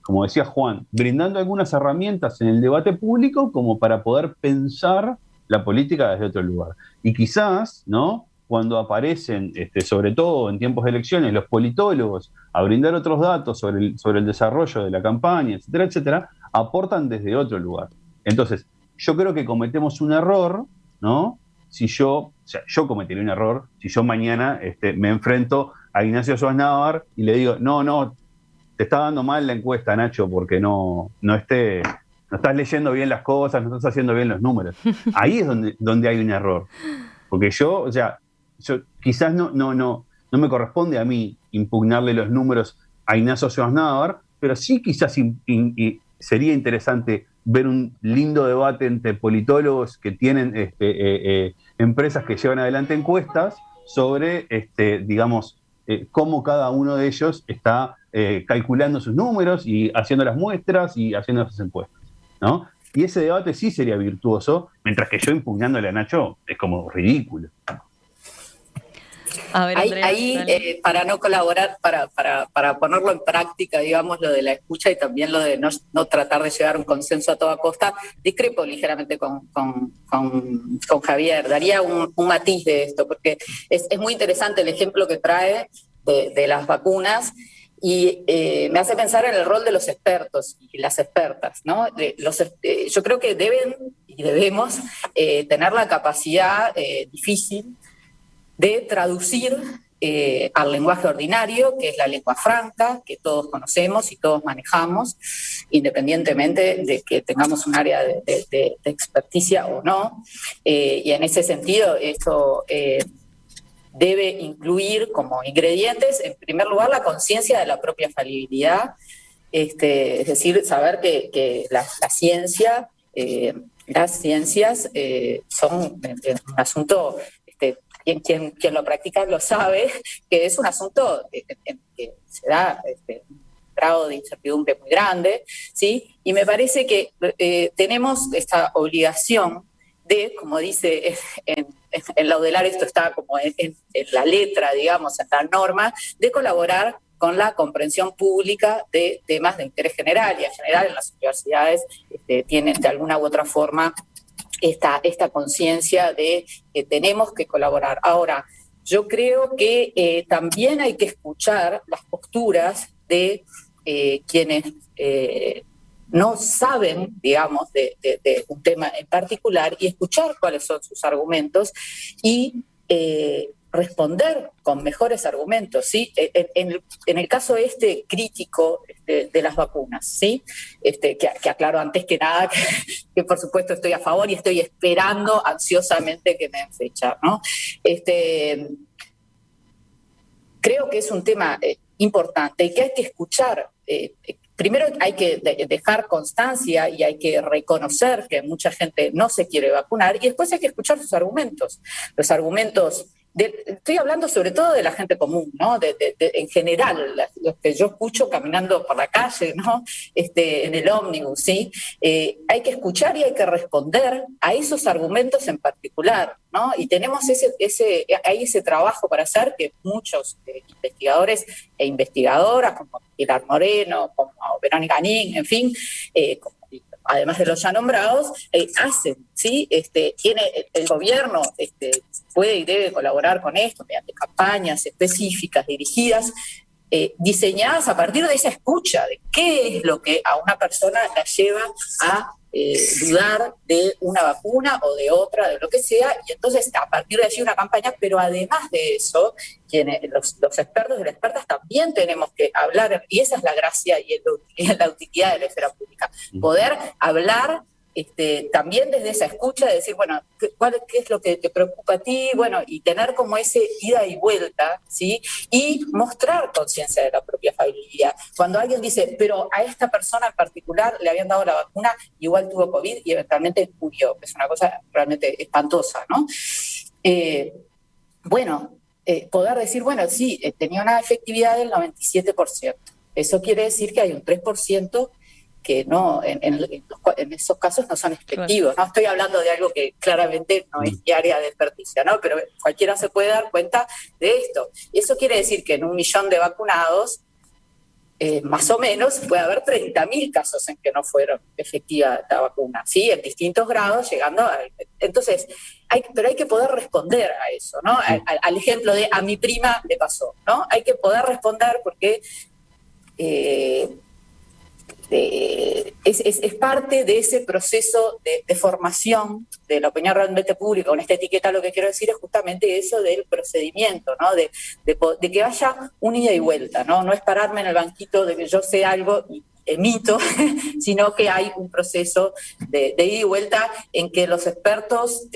Como decía Juan, brindando algunas herramientas en el debate público como para poder pensar la política desde otro lugar. Y quizás, ¿no? Cuando aparecen, sobre todo en tiempos de elecciones, los politólogos a brindar otros datos sobre el desarrollo de la campaña, etcétera, etcétera, aportan desde otro lugar. Entonces, yo creo que cometemos un error, ¿no? Yo cometería un error si yo mañana me enfrento a Ignacio Sosnávar y le digo, no, te está dando mal la encuesta, Nacho, porque no estás leyendo bien las cosas, no estás haciendo bien los números. Ahí es donde hay un error. Porque yo quizás no me corresponde a mí impugnarle los números a Ignacio Sosnávar, pero sí quizás sería interesante ver un lindo debate entre politólogos que tienen empresas que llevan adelante encuestas sobre, digamos, cómo cada uno de ellos está calculando sus números y haciendo las muestras y haciendo esas encuestas, ¿no? Y ese debate sí sería virtuoso, mientras que yo impugnándole a Nacho es como ridículo. A ver, Andrea, ahí para no colaborar, para ponerlo en práctica, digamos, lo de la escucha y también lo de no tratar de llegar a un consenso a toda costa, discrepo ligeramente con Javier. Daría un matiz de esto, porque es muy interesante el ejemplo que trae de las vacunas y me hace pensar en el rol de los expertos y las expertas, ¿no? Yo creo que deben y debemos tener la capacidad difícil de traducir al lenguaje ordinario, que es la lengua franca, que todos conocemos y todos manejamos, independientemente de que tengamos un área de experticia o no. Y en ese sentido, esto debe incluir como ingredientes, en primer lugar, la conciencia de la propia falibilidad, es decir, saber que la ciencia, las ciencias son un asunto... Quien lo practica lo sabe, que es un asunto en que se da un grado de incertidumbre muy grande, ¿sí? Y me parece que tenemos esta obligación de, como dice en Laudelar, esto está como en la letra, digamos, en la norma, de colaborar con la comprensión pública de temas de interés general, y en general en las universidades tienen de alguna u otra forma esta conciencia de que tenemos que colaborar. Ahora, yo creo que también hay que escuchar las posturas de quienes no saben, digamos, de un tema en particular y escuchar cuáles son sus argumentos y responder con mejores argumentos, ¿sí? En el caso crítico de las vacunas, ¿sí? Que aclaro antes que nada que por supuesto estoy a favor y estoy esperando ansiosamente que me den fecha, ¿no? Creo que es un tema importante y que hay que escuchar. Primero hay que dejar constancia y hay que reconocer que mucha gente no se quiere vacunar y después hay que escuchar sus argumentos. Los argumentos, estoy hablando sobre todo de la gente común, ¿no? En general, los que yo escucho caminando por la calle, ¿no? En el ómnibus, ¿sí? Hay que escuchar y hay que responder a esos argumentos en particular, ¿no? Y tenemos ese trabajo para hacer que muchos investigadores e investigadoras, como Pilar Moreno, como Verónica Ning, en fin, además de los ya nombrados, hacen, ¿sí? El gobierno puede y debe colaborar con esto mediante campañas específicas dirigidas, diseñadas a partir de esa escucha, de qué es lo que a una persona la lleva a dudar de una vacuna o de otra, de lo que sea, y entonces a partir de allí una campaña, pero además de eso, los expertos y las expertas también tenemos que hablar, y esa es la gracia y la utilidad de la esfera pública, poder hablar también desde esa escucha, de decir, bueno, ¿qué es lo que te preocupa a ti? Bueno, y tener como ese ida y vuelta, ¿sí? Y mostrar conciencia de la propia falibilidad. Cuando alguien dice, pero a esta persona en particular le habían dado la vacuna, igual tuvo COVID y eventualmente murió. Es una cosa realmente espantosa, ¿no? Poder decir, bueno, sí, tenía una efectividad del 97%. Eso quiere decir que hay un 3% que no, en esos casos no son efectivos. No estoy hablando de algo que claramente no es mi área de experticia, ¿no? Pero cualquiera se puede dar cuenta de esto. Y eso quiere decir que en 1 millón de vacunados, más o menos, puede haber 30.000 casos en que no fueron efectiva la vacuna, ¿sí? En distintos grados, llegando a... Entonces, pero hay que poder responder a eso, ¿no? Al ejemplo de a mi prima le pasó, ¿no? Hay que poder responder porque es parte de ese proceso de formación de la opinión realmente pública. Con esta etiqueta lo que quiero decir es justamente eso del procedimiento, ¿no? De que haya un ida y vuelta, ¿no? No es pararme en el banquito de que yo sé algo y emito, sino que hay un proceso de ida y vuelta en que los expertos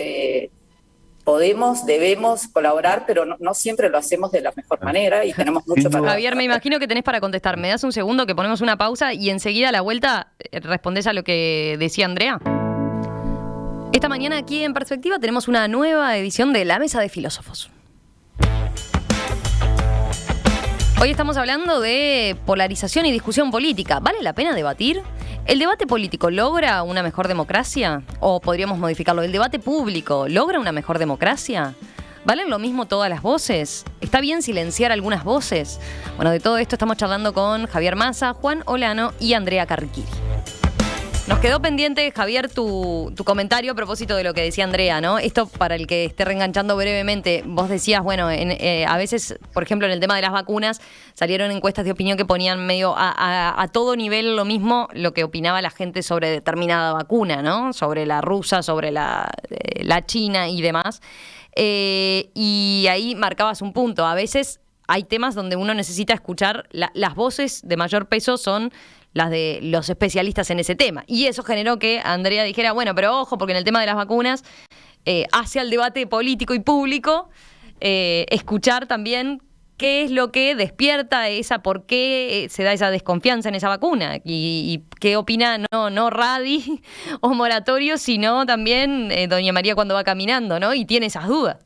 debemos colaborar, pero no siempre lo hacemos de la mejor manera y tenemos mucho para... Javier, me imagino que tenés para contestar. ¿Me das un segundo que ponemos una pausa y enseguida a la vuelta respondés a lo que decía Andrea? Esta mañana aquí en Perspectiva tenemos una nueva edición de La Mesa de Filósofos. Hoy estamos hablando de polarización y discusión política. ¿Vale la pena debatir? ¿El debate político logra una mejor democracia? O podríamos modificarlo. ¿El debate público logra una mejor democracia? ¿Valen lo mismo todas las voces? ¿Está bien silenciar algunas voces? Bueno, de todo esto estamos charlando con Javier Massa, Juan Olano y Andrea Carriquiri. Nos quedó pendiente, Javier, tu comentario a propósito de lo que decía Andrea, ¿no? Esto para el que esté reenganchando brevemente. Vos decías, bueno, a veces, por ejemplo, en el tema de las vacunas, salieron encuestas de opinión que ponían medio a todo nivel lo mismo lo que opinaba la gente sobre determinada vacuna, ¿no? Sobre la rusa, sobre la china y demás. Y ahí marcabas un punto. A veces hay temas donde uno necesita escuchar las voces de mayor peso son las de los especialistas en ese tema. Y eso generó que Andrea dijera, bueno, pero ojo, porque en el tema de las vacunas, hacia el debate político y público, escuchar también qué es lo que despierta por qué se da esa desconfianza en esa vacuna y qué opina no Radi o Moratorio, sino también doña María cuando va caminando, ¿no? Y tiene esas dudas.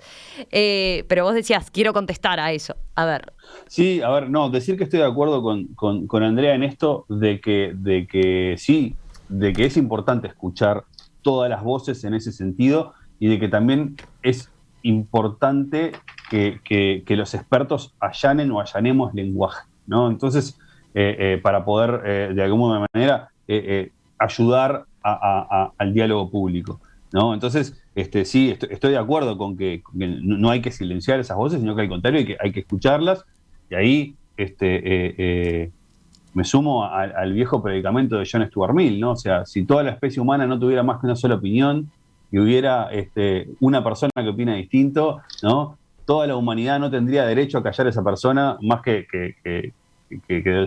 Pero vos decías, quiero contestar a eso. A ver. Sí, a ver, no, decir que estoy de acuerdo con Andrea en esto de que sí, de que es importante escuchar todas las voces en ese sentido y de que también es importante que los expertos allanen o allanemos lenguaje, ¿no? Entonces, para poder, de alguna manera, ayudar al diálogo público, ¿no? Entonces, sí, estoy de acuerdo con que no hay que silenciar esas voces, sino que al contrario hay que escucharlas. Y ahí me sumo al viejo predicamento de John Stuart Mill, ¿no? O sea, si toda la especie humana no tuviera más que una sola opinión y hubiera una persona que opina distinto, ¿no? Toda la humanidad no tendría derecho a callar a esa persona más que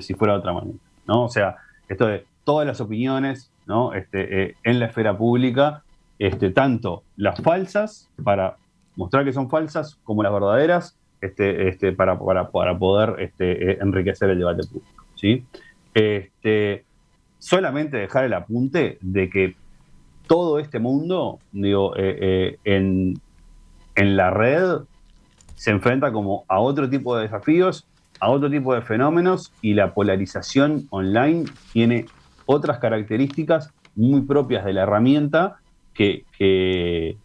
si fuera de otra manera, ¿no? O sea, esto de todas las opiniones, ¿no? En la esfera pública, tanto las falsas para mostrar que son falsas como las verdaderas, para poder enriquecer el debate público, ¿sí? Solamente dejar el apunte de que todo este mundo, digo, en la red se enfrenta como a otro tipo de desafíos, a otro tipo de fenómenos, y la polarización online tiene otras características muy propias de la herramienta que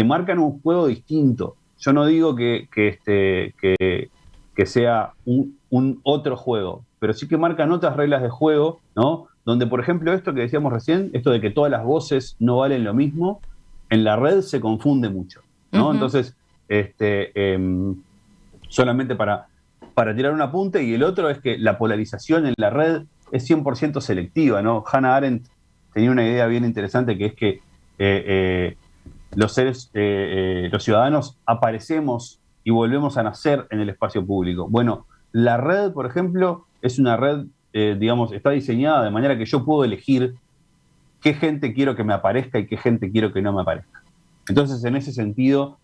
marcan un juego distinto. Yo no digo que sea un otro juego, pero sí que marcan otras reglas de juego, ¿no? Donde, por ejemplo, esto que decíamos recién, esto de que todas las voces no valen lo mismo, en la red se confunde mucho, ¿no? Uh-huh. Entonces, solamente para tirar un apunte, y el otro es que la polarización en la red es 100% selectiva, ¿no? Hannah Arendt tenía una idea bien interesante, que es que los ciudadanos aparecemos y volvemos a nacer en el espacio público. Bueno, la red, por ejemplo, es una red, está diseñada de manera que yo puedo elegir qué gente quiero que me aparezca y qué gente quiero que no me aparezca. Entonces, en ese sentido,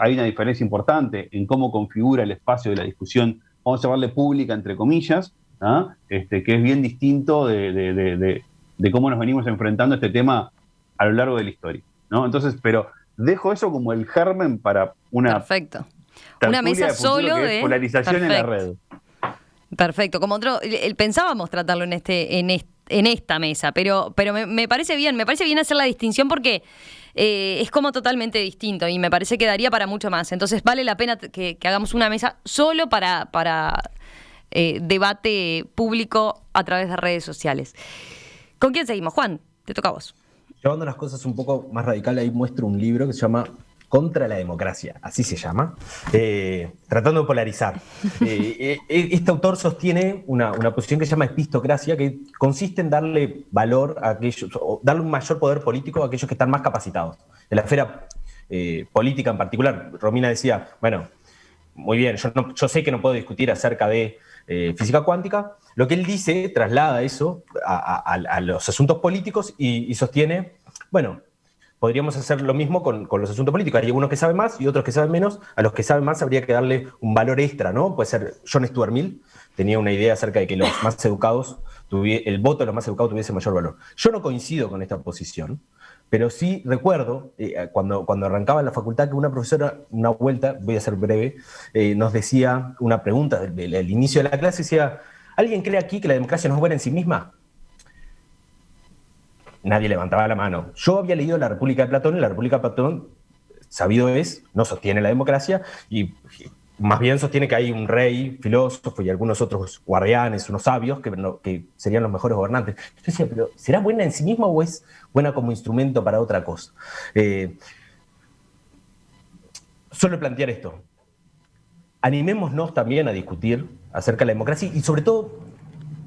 hay una diferencia importante en cómo configura el espacio de la discusión, vamos a llamarle pública, entre comillas, ¿ah? Que es bien distinto de cómo nos venimos enfrentando a este tema a lo largo de la historia, ¿no? Entonces, pero dejo eso como el germen para Perfecto. Una mesa solo de polarización. Perfecto. En la red. Perfecto. Como pensábamos tratarlo en en esta mesa, pero me parece bien hacer la distinción porque es como totalmente distinto y me parece que daría para mucho más. Entonces vale la pena que hagamos una mesa solo para debate público a través de redes sociales. ¿Con quién seguimos? Juan, te toca a vos. Llevando las cosas un poco más radicales, ahí muestro un libro que se llama Contra la democracia, así se llama, tratando de polarizar. Este autor sostiene una posición que se llama epistocracia, que consiste en darle valor a aquellos, o darle un mayor poder político a aquellos que están más capacitados. En la esfera política en particular, Romina decía, bueno, muy bien, yo sé que no puedo discutir acerca de física cuántica. Lo que él dice traslada eso a los asuntos políticos y sostiene, bueno, podríamos hacer lo mismo con los asuntos políticos. Hay algunos que saben más y otros que saben menos. A los que saben más habría que darle un valor extra, ¿no? Puede ser John Stuart Mill, tenía una idea acerca de que los más educados, el voto de los más educados tuviese mayor valor. Yo no coincido con esta posición, pero sí recuerdo, cuando arrancaba en la facultad, que una profesora, una vuelta, voy a ser breve, nos decía una pregunta del inicio de la clase, decía, ¿alguien cree aquí que la democracia no es buena en sí misma? Nadie levantaba la mano. Yo había leído La República de Platón, y La República de Platón, sabido es, no sostiene la democracia, y más bien sostiene que hay un rey, filósofo y algunos otros guardianes, unos sabios, que serían los mejores gobernantes. Yo decía, pero ¿será buena en sí misma o es buena como instrumento para otra cosa? Suelo plantear esto. Animémonos también a discutir acerca de la democracia y sobre todo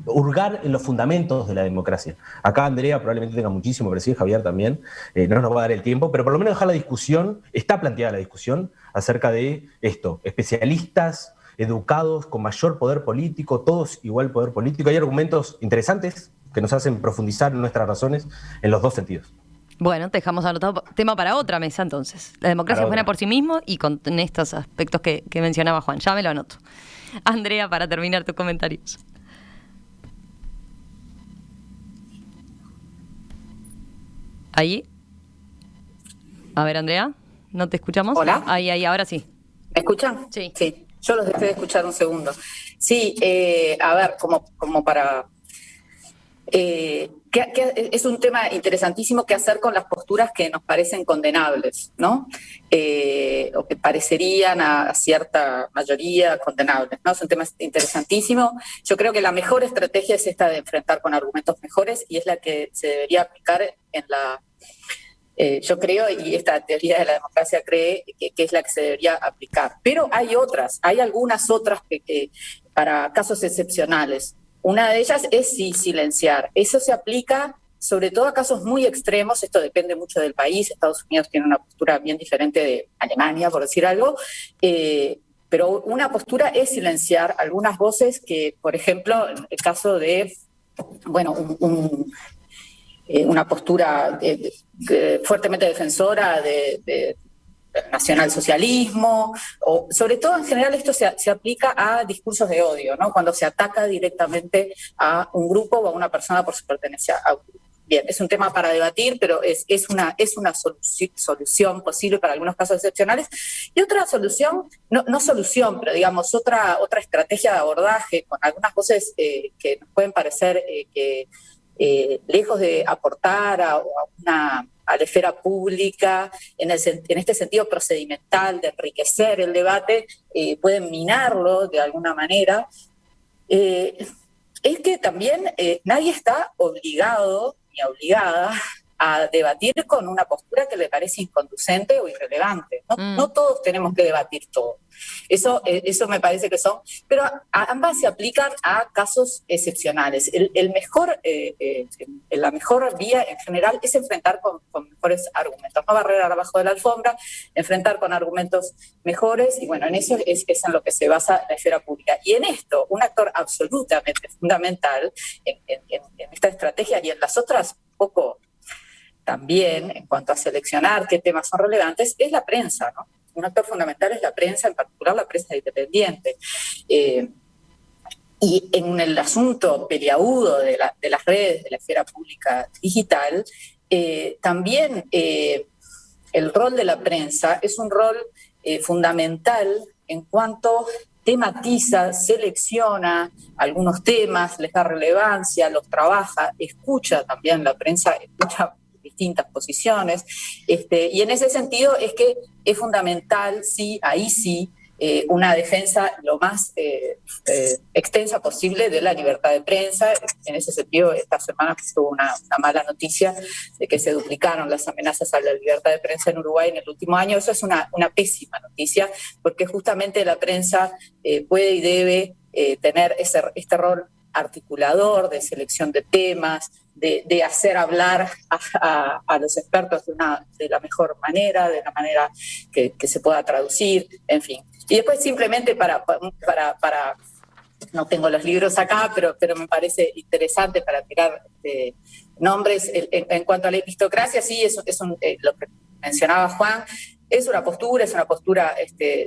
hurgar en los fundamentos de la democracia. Acá Andrea probablemente tenga muchísimo, pero sí Javier también, no nos va a dar el tiempo, pero por lo menos dejar la discusión, está planteada la discusión acerca de esto, especialistas, educados, con mayor poder político, todos igual poder político. Hay argumentos interesantes que nos hacen profundizar en nuestras razones en los dos sentidos. Bueno, te dejamos anotado tema para otra mesa entonces. La democracia es buena por sí mismo y con estos aspectos que mencionaba Juan. Ya me lo anoto. Andrea, para terminar tus comentarios. ¿Ahí? A ver, Andrea, ¿no te escuchamos? Hola. Ahí, ahora sí. ¿Me escuchan? Sí. Sí, yo los dejé de escuchar un segundo. Sí, a ver, como para... es un tema interesantísimo qué hacer con las posturas que nos parecen condenables, ¿no? O que parecerían a cierta mayoría condenables, ¿no? Es un tema interesantísimo. Yo creo que la mejor estrategia es esta de enfrentar con argumentos mejores y es la que se debería aplicar en la... yo creo, y esta teoría de la democracia cree que es la que se debería aplicar. Pero hay algunas otras para casos excepcionales. Una de ellas es silenciar. Eso se aplica sobre todo a casos muy extremos. Esto depende mucho del país. Estados Unidos tiene una postura bien diferente de Alemania, por decir algo. Pero una postura es silenciar algunas voces que, por ejemplo, en el caso de, bueno, una postura fuertemente defensora de nacionalsocialismo, o sobre todo en general esto se aplica a discursos de odio, ¿no? Cuando se ataca directamente a un grupo o a una persona por su pertenencia a un grupo. Bien, es un tema para debatir, pero es una solución posible para algunos casos excepcionales. Y otra solución, no solución, pero digamos otra estrategia de abordaje con algunas voces que nos pueden parecer que lejos de aportar a la esfera pública, en este sentido procedimental, de enriquecer el debate, pueden minarlo de alguna manera, es que también nadie está obligado ni obligada a debatir con una postura que le parece inconducente o irrelevante. No todos tenemos que debatir todo. Eso me parece que son, pero ambas se aplican a casos excepcionales. La mejor vía en general es enfrentar con mejores argumentos, no barrer abajo de la alfombra, enfrentar con argumentos mejores, y bueno, en eso es en lo que se basa la esfera pública. Y en esto, un actor absolutamente fundamental en esta estrategia y en las otras poco también, en cuanto a seleccionar qué temas son relevantes, es la prensa, ¿no? Un actor fundamental es la prensa, en particular la prensa independiente. Y en el asunto peliagudo de las redes, de la esfera pública digital, también el rol de la prensa es un rol fundamental en cuanto tematiza, selecciona algunos temas, les da relevancia, los trabaja, escucha también la prensa, escucha distintas posiciones, y en ese sentido es que es fundamental, sí, ahí sí, una defensa lo más extensa posible de la libertad de prensa. En ese sentido, esta semana tuvo una mala noticia de que se duplicaron las amenazas a la libertad de prensa en Uruguay en el último año. Eso es una pésima noticia, porque justamente la prensa puede y debe tener este rol articulador de selección de temas, de hacer hablar a los expertos de la mejor manera, de la manera que se pueda traducir, en fin. Y después simplemente para no tengo los libros acá, pero me parece interesante para tirar nombres. En cuanto a la epistocracia, sí, lo que mencionaba Juan, es una postura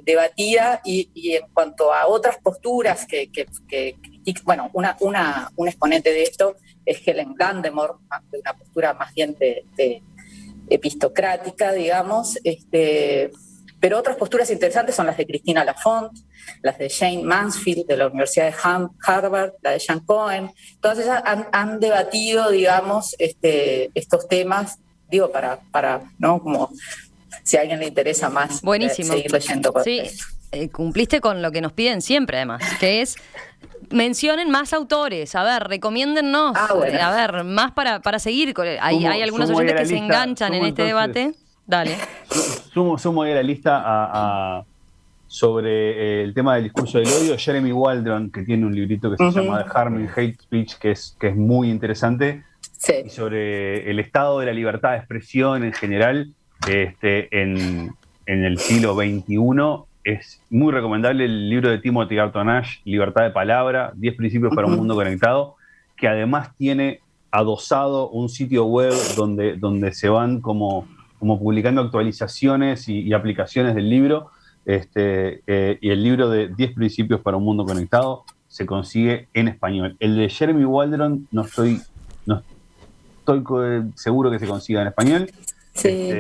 debatida, y en cuanto a otras posturas bueno, un exponente de esto es Helen Landemore, de una postura más bien de epistocrática, digamos, pero otras posturas interesantes son las de Cristina Lafont, las de Jane Mansfield de la Universidad de Harvard, la de Jean Cohen. Todas ellas han debatido, digamos, estos temas, digo, para ¿no? Como si a alguien le interesa más. Buenísimo. Seguir leyendo. Sí, cumpliste con lo que nos piden siempre, además, que es mencionen más autores, a ver, recomiéndennos, bueno. a ver, más para seguir. Hay algunos oyentes que se enganchan en este debate. Dale. Sumo ahí a la lista sobre el tema del discurso del odio, Jeremy Waldron, que tiene un librito que se llama The Harm in Hate Speech, que es muy interesante, Sí. y sobre el estado de la libertad de expresión en general en el siglo XXI. Es muy recomendable el libro de Timothy Garton Ash, Libertad de Palabra, 10 principios para un mundo conectado, que además tiene adosado un sitio web donde se van como publicando actualizaciones y aplicaciones del libro, y el libro de 10 principios para un mundo conectado se consigue en español. El de Jeremy Waldron no estoy seguro que se consiga en español. Sí.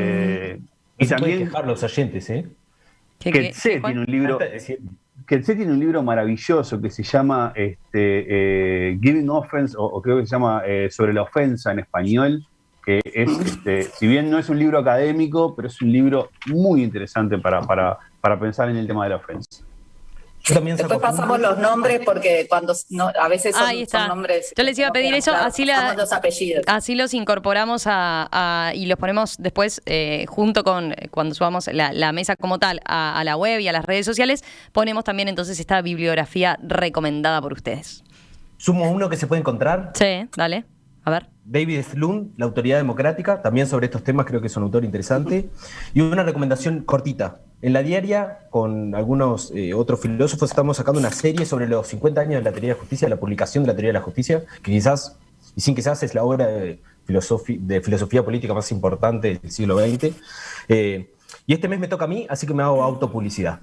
Y también quejar los oyentes, ¿eh? Ketze tiene un libro maravilloso que se llama Giving Offense, o creo que se llama Sobre la ofensa en español, que es, si bien no es un libro académico, pero es un libro muy interesante para pensar en el tema de la ofensa. Después pasamos los nombres, porque a veces son nombres. Yo les iba a pedir eso, los apellidos. Así los incorporamos y los ponemos después junto con, cuando subamos la mesa como tal a la web y a las redes sociales, ponemos también entonces esta bibliografía recomendada por ustedes. Sumo uno que se puede encontrar. Sí, dale, a ver. David Slum, La Autoridad Democrática, también sobre estos temas, creo que es un autor interesante. Y una recomendación cortita. En La Diaria, con algunos otros filósofos, estamos sacando una serie sobre los 50 años de la teoría de la justicia, la publicación de la teoría de la justicia, que quizás, y sin quizás, es la obra de filosofía política más importante del siglo XX. Y este mes me toca a mí, así que me hago autopublicidad.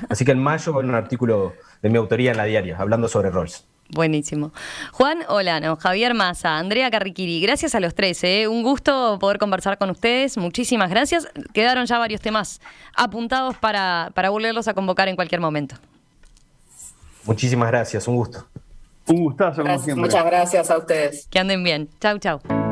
Así que en mayo va a haber un artículo de mi autoría en La Diaria, hablando sobre Rawls. Buenísimo. Juan Olano, Javier Massa, Andrea Carriquiri, gracias a los tres. Un gusto poder conversar con ustedes. Muchísimas gracias. Quedaron ya varios temas apuntados para volverlos a convocar en cualquier momento. Muchísimas gracias, un gusto. Un gustazo, como siempre. Muchas gracias a ustedes. Que anden bien. Chau, chau.